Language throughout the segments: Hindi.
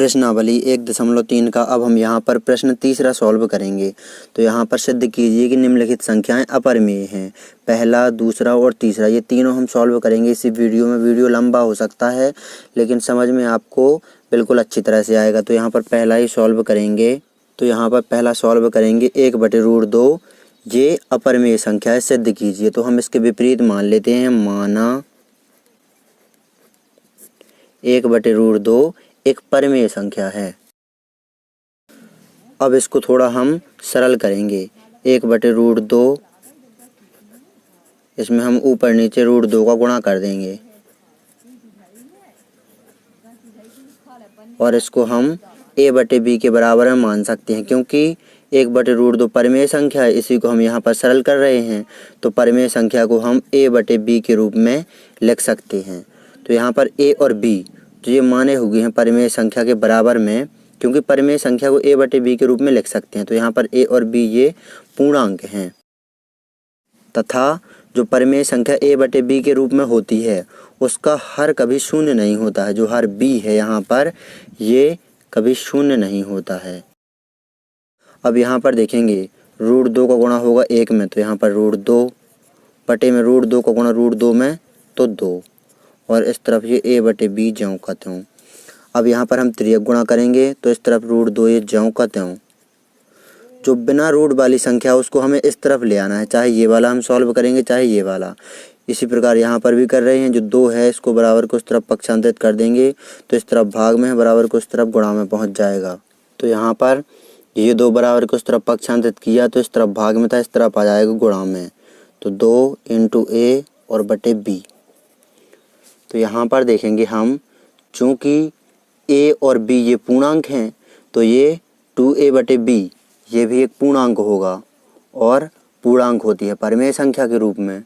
प्रश्नावली 1.3 का अब हम यहाँ पर प्रश्न तीसरा सॉल्व करेंगे। तो यहाँ पर सिद्ध कीजिए कि निम्नलिखित संख्याएं अपरिमेय हैं। पहला, दूसरा और तीसरा ये तीनों हम सॉल्व करेंगे इसी वीडियो में। वीडियो लंबा हो सकता है लेकिन समझ में आपको बिल्कुल अच्छी तरह से आएगा। तो यहाँ पर पहला ही सॉल्व करेंगे। तो यहाँ पर पहला सॉल्व करेंगे 1/√2, ये अपरिमेय संख्या है, सिद्ध कीजिए। तो हम इसके विपरीत मान लेते हैं, माना 1/√2 एक परिमेय संख्या है। अब इसको थोड़ा हम सरल करेंगे। 1/√2, इसमें हम ऊपर नीचे √2 का गुणा कर देंगे और इसको हम a/b के बराबर में मान सकते हैं, क्योंकि 1/√2 परिमेय संख्या है, इसी को हम यहाँ पर सरल कर रहे हैं। तो परिमेय संख्या को हम a/b के रूप में लिख सकते हैं। तो यहाँ पर a और b जो ये माने हुए हैं परिमेय संख्या के बराबर में, क्योंकि परिमेय संख्या को a/b के रूप में लिख सकते हैं। तो यहाँ पर a और b ये पूर्णांक हैं तथा जो परिमेय संख्या a/b के रूप में होती है उसका हर कभी शून्य नहीं होता है। जो हर b है यहाँ पर ये कभी शून्य नहीं होता है। अब यहाँ पर देखेंगे √2 का गुणा होगा 1 में, तो यहाँ पर √2 बटे में √2 का गुणा √2 में तो 2, और इस तरफ ये a/b ज्यों का त्यों। अब यहाँ पर हम तिर्यक गुणा करेंगे तो इस तरफ √2 ये ज्यों का त्यों। जो बिना रूट वाली संख्या उसको हमें इस तरफ ले आना है, चाहे ये वाला हम सॉल्व करेंगे चाहे ये वाला। इसी प्रकार यहाँ पर भी कर रहे हैं। जो 2 है इसको बराबर को उस तरफ पक्षांतरित कर देंगे तो इस तरफ भाग में है, बराबर को उस तरफ गुणा में पहुँच जाएगा। तो यहाँ पर ये 2 बराबर को उस तरफ पक्षांतरित किया तो इस तरफ भाग में था, इस तरफ आ जाएगा गुणा में। तो 2 × a और बटे b। तो यहाँ पर देखेंगे हम, चूँकि a और b ये पूर्णांक हैं तो ये 2a/b ये भी एक पूर्णांक होगा, और पूर्णांक होती है परिमेय संख्या के रूप में।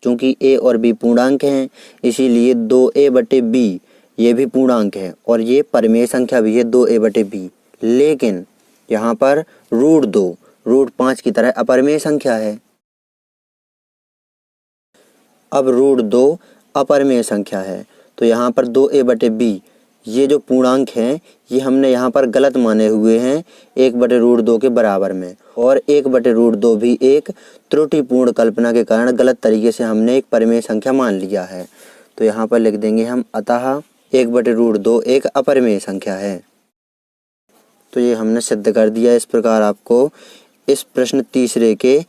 चूँकि a और b पूर्णांक हैं इसीलिए 2a/b ये भी पूर्णांक है और ये परिमेय संख्या भी है 2a/b। लेकिन यहाँ पर √2 √5 की तरह अपरिमेय संख्या है। अब √2 अपरिमेय संख्या है तो यहाँ पर 2a/b ये जो पूर्णांक हैं ये हमने यहाँ पर गलत माने हुए हैं 1/√2 के बराबर में, और 1/√2 भी एक त्रुटिपूर्ण कल्पना के कारण गलत तरीके से हमने एक परिमेय संख्या मान लिया है। तो यहाँ पर लिख देंगे हम, अतः 1/√2 एक अपरिमेय संख्या है। तो ये हमने सिद्ध कर दिया। इस प्रकार आपको इस प्रश्न तीसरे के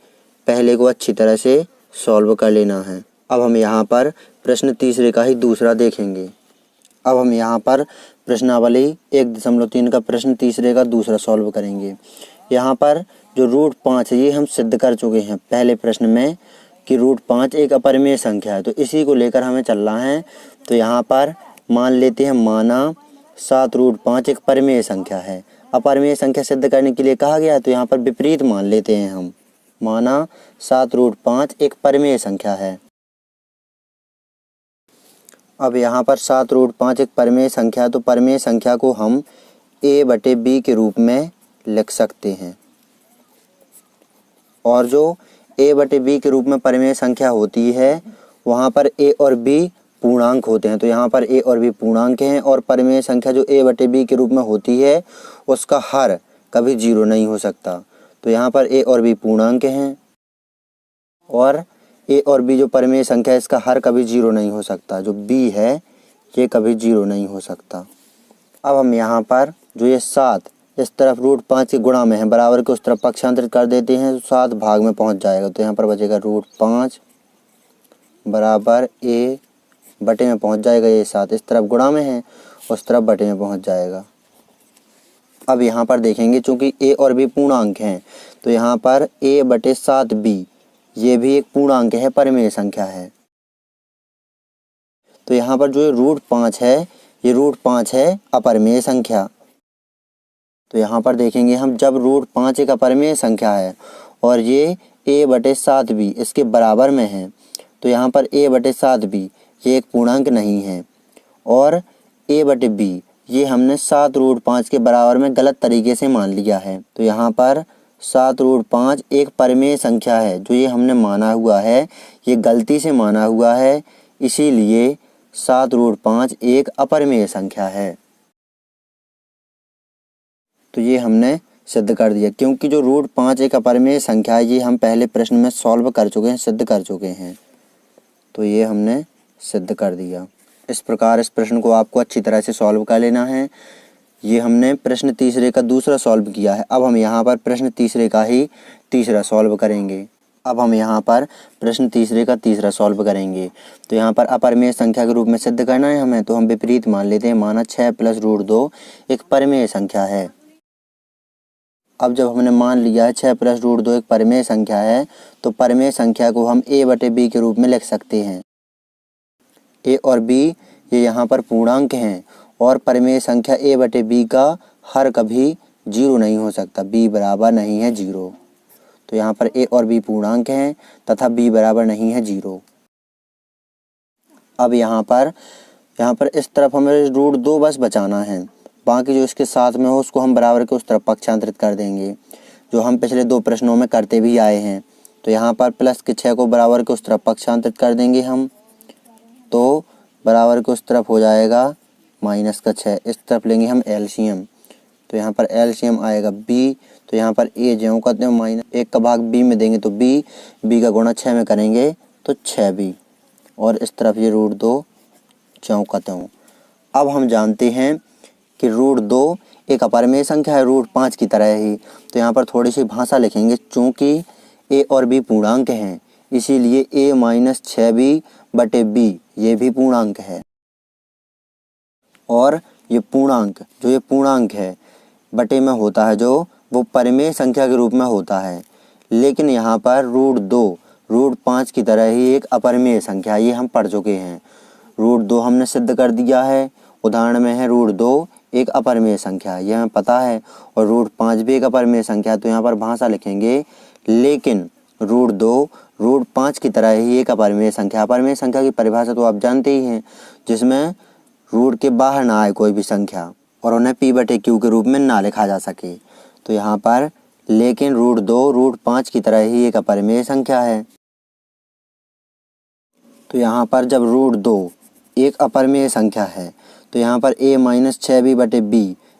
पहले को अच्छी तरह से सॉल्व कर लेना है। अब हम यहाँ पर प्रश्न तीसरे का ही दूसरा देखेंगे। अब हम यहाँ पर प्रश्नावली 1.3 का प्रश्न तीसरे का दूसरा सॉल्व करेंगे। यहाँ पर जो √5 है ये हम सिद्ध कर चुके हैं पहले प्रश्न में कि √5 एक अपरिमेय संख्या है, तो इसी को लेकर हमें चलना है। तो यहाँ पर मान लेते हैं, माना 7√5 एक परिमेय संख्या है। अपरिमेय संख्या सिद्ध करने के लिए कहा गया है तो यहाँ पर विपरीत मान लेते हैं हम, माना 7√5 एक परिमेय संख्या है। अब यहाँ पर 7√5 एक परिमेय संख्या है तो परिमेय संख्या को हम a/b के रूप में लिख सकते हैं, और जो a/b के रूप में परिमेय संख्या होती है वहाँ पर a और b पूर्णांक होते हैं। तो यहाँ पर a और b पूर्णांक हैं, और परिमेय संख्या जो a/b के रूप में होती है उसका हर कभी 0 नहीं हो सकता। तो यहाँ पर a और b पूर्णांक हैं, और a और b जो परिमेय संख्या है इसका हर कभी 0 नहीं हो सकता। जो b है ये कभी 0 नहीं हो सकता। अब हम यहाँ पर जो ये 7 इस तरफ √5 के गुणा में है, बराबर के उस तरफ पक्षांतरित कर देते हैं तो 7 भाग में पहुँच जाएगा। तो यहाँ पर बचेगा √5 बराबर a बटे में पहुँच जाएगा। ये 7 इस तरफ गुणा में है, उस तरफ बटे में पहुँच जाएगा। अब यहाँ पर देखेंगे चूँकि a और b पूर्णांक हैं तो यहाँ पर a/7b ये भी एक पूर्णांक है, परिमेय संख्या है। तो यहाँ पर जो √5 है ये √5 है अपरिमेय संख्या। तो यहाँ पर देखेंगे हम, जब √5 एक अपरिमेय संख्या है और ये a/7b इसके बराबर में है तो यहाँ पर a/7b ये एक पूर्णांक नहीं है, और a/b ये हमने 7√5 के बराबर में गलत तरीके से मान लिया है। तो यहाँ पर 7√5 एक परिमेय संख्या है, जो ये हमने माना हुआ है ये गलती से माना हुआ है, इसीलिए 7√5 एक अपरिमेय संख्या है। तो ये हमने सिद्ध कर दिया, क्योंकि जो √5 एक अपरिमेय संख्या है ये हम पहले प्रश्न में सॉल्व कर चुके हैं, सिद्ध कर चुके हैं। तो ये हमने सिद्ध कर दिया। इस प्रकार इस प्रश्न को आपको अच्छी तरह से सॉल्व कर लेना है। ये हमने प्रश्न तीसरे का दूसरा सॉल्व किया है। अब हम यहाँ पर प्रश्न तीसरे का ही तीसरा सॉल्व करेंगे। तो यहाँ पर अपरिमेय संख्या के रूप में सिद्ध करना है हमें, तो हम विपरीत मान लेते हैं। माना 6 + √2 एक परिमेय संख्या है। अब जब हमने मान लिया है 6 + √2 एक परिमेय संख्या है, तो परिमेय संख्या को हम a/b के रूप में लिख सकते हैं। a और b ये यहाँ पर पूर्णांक हैं, और परिमेय संख्या a/b का हर कभी 0 नहीं हो सकता, b बराबर नहीं है 0। तो यहाँ पर a और b पूर्णांक हैं तथा b बराबर नहीं है 0। अब यहाँ पर इस तरफ हमें √2 बस बचाना है, बाकी जो इसके साथ में हो उसको हम बराबर के उस तरफ पक्षांतरित कर देंगे, जो हम पिछले 2 प्रश्नों में करते भी आए हैं। तो यहाँ पर प्लस के 6 को बराबर के उस तरफ पक्षांतरित कर देंगे हम, तो बराबर के उस तरफ हो जाएगा माइनस का 6। इस तरफ लेंगे हम एलसीएम, तो यहाँ पर एलसीएम आएगा b। तो यहाँ पर a ज्यों कहते हैं माइनस 1 का भाग b में देंगे तो b का गुणा 6 में करेंगे तो 6b, और इस तरफ ये √2 ज्यों कहते हैं। अब हम जानते हैं कि √2 एक अपरिमेय संख्या है √5 की तरह ही। तो यहाँ पर थोड़ी सी भाषा लिखेंगे, चूँकि a और b पूर्णांक हैं इसीलिए a - 6b/b ये भी पूर्णांक है, और ये पूर्णांक है बटे में होता है जो वो परिमेय संख्या के रूप में होता है। लेकिन यहाँ पर √5 की तरह ही एक अपरिमेय संख्या, ये हम पढ़ चुके हैं। √2 हमने सिद्ध कर दिया है, उदाहरण में है √2 एक अपरिमेय संख्या, यह हमें पता है, और √5 भी एक अपरिमेय संख्या। तो यहाँ पर भाषा लिखेंगे, लेकिन √5 की तरह ही एक अपरिमेय संख्या। अपरिमेय संख्या की परिभाषा तो आप जानते ही हैं, जिसमें रूट के बाहर ना आए कोई भी संख्या और उन्हें p/q के रूप में ना लिखा जा सके। तो यहाँ पर लेकिन √5 की तरह ही एक अपरिमेय संख्या है। तो यहाँ पर जब √2 एक अपरिमेय संख्या है, तो यहाँ पर a - 6b/b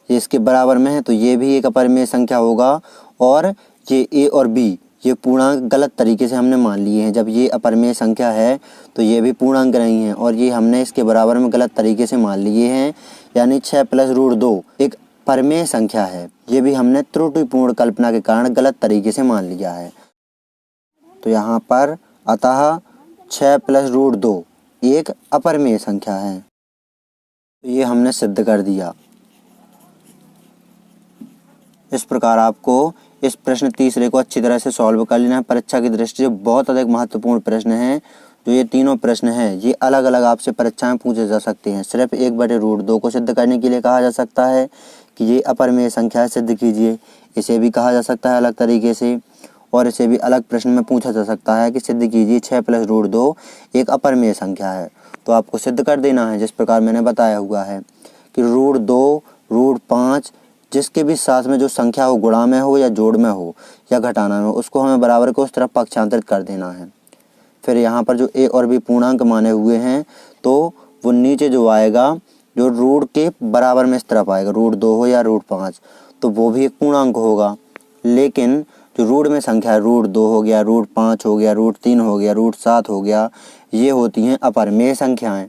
ये इसके बराबर में है, तो ये भी एक अपरिमेय संख्या होगा। और ये a और b ये पूर्णांक गलत तरीके से हमने मान लिए हैं। जब ये अपरिमेय संख्या है तो ये भी पूर्णांक नहीं है, और ये हमने इसके बराबर में गलत तरीके से मान लिए हैं, यानी 6 + √2 एक परिमेय संख्या है। ये भी हमने त्रुटिपूर्ण कल्पना के कारण गलत तरीके से मान लिया है। तो यहाँ पर अतः 6 + √2 एक अपरिमेय संख्या है। तो ये हमने सिद्ध कर दिया। इस प्रकार आपको इस प्रश्न तीसरे को अच्छी तरह से सॉल्व कर लेना है। परीक्षा की दृष्टि से बहुत अधिक महत्वपूर्ण प्रश्न हैं। जो ये तीनों प्रश्न हैं ये अलग अलग आपसे परीक्षा में पूछे जा सकते हैं। सिर्फ 1/√2 को सिद्ध करने के लिए कहा जा सकता है कि ये अपरिमेय संख्या सिद्ध कीजिए। इसे भी कहा जा सकता है अलग तरीके से, और इसे भी अलग प्रश्न में पूछा जा सकता है कि सिद्ध कीजिए 6 + √2 एक अपरिमेय संख्या है। तो आपको सिद्ध कर देना है जिस प्रकार मैंने बताया हुआ है कि √2, √5 जिसके भी साथ में जो संख्या हो, गुणा में हो या जोड़ में हो या घटाना में हो, उसको हमें बराबर को उस तरफ पक्षांतरित कर देना है। फिर यहाँ पर जो a और b पूर्णांक माने हुए हैं, तो वो नीचे जो आएगा जो रूट के बराबर में इस तरफ आएगा, √2 हो या √5, तो वो भी एक पूर्णांक होगा। लेकिन जो रूट में संख्या है, √2 हो गया, √5 हो गया, √3 हो गया, √7 हो गया, ये होती हैं अपरिमेय संख्याएं।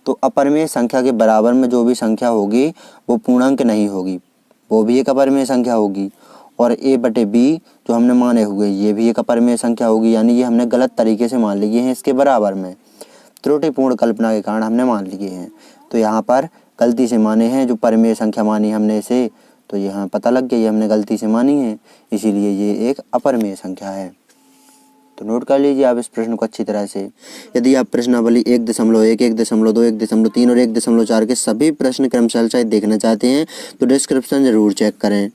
तो अपरिमेय संख्या के बराबर में जो भी संख्या होगी वो पूर्णांक नहीं होगी, वो भी एक अपरिमेय संख्या होगी। और a/b जो हमने माने हुए ये भी एक अपरिमेय संख्या होगी, यानी ये हमने गलत तरीके से मान लिए हैं, इसके बराबर में त्रुटिपूर्ण कल्पना के कारण हमने मान लिए हैं। तो यहाँ पर गलती से माने हैं, जो परिमेय संख्या मानी हमने इसे, तो ये हमें पता लग गया ये हमने गलती से मानी है, इसीलिए ये एक अपरिमेय संख्या है। तो नोट कर लीजिए आप इस प्रश्न को अच्छी तरह से। यदि आप प्रश्नावली 1.1, 1.2, 1.3 और 1.4 के सभी प्रश्न क्रमशः देखना चाहते हैं तो डिस्क्रिप्शन जरूर चेक करें।